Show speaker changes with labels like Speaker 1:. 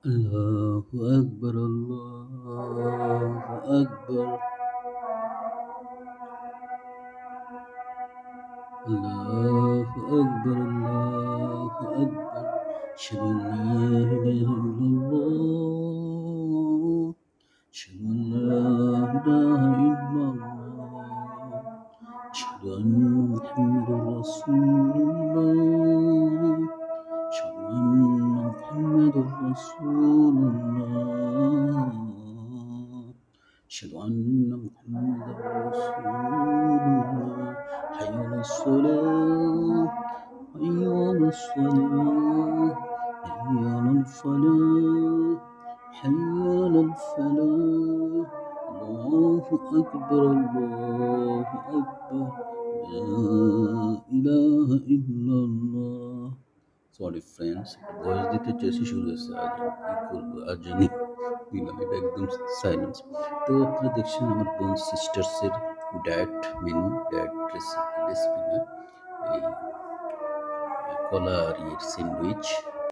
Speaker 1: Allahu Akbar, Allahu Akbar, Allahu Akbar, Allahu Akbar. Ashhadu an la ilaha illallah. Ashhadu an la ilaha illallah. Ashhadu anna Muhammadar Rasulullah. أشهد أن محمد رسول الله. أشهد أن محمد رسول الله. حي على الصلاة، حي على الصلاة، حي على الفلاح، حي على الفلاح. الله أكبر، الله أكبر، لا إله إلا الله. Sorry friends, voice দিতে চেয়েছি, শুরু হয়েছে আজ কী করবো আর জানি দিলাম এটা একদম সাইলেন্স। তো আপনারা দেখছেন আমার বোন সিস্টার্সের ডায়েট মেনু, ডায়েট রেসিপি না, এই কলা আর ইয়ের স্যান্ডউইচ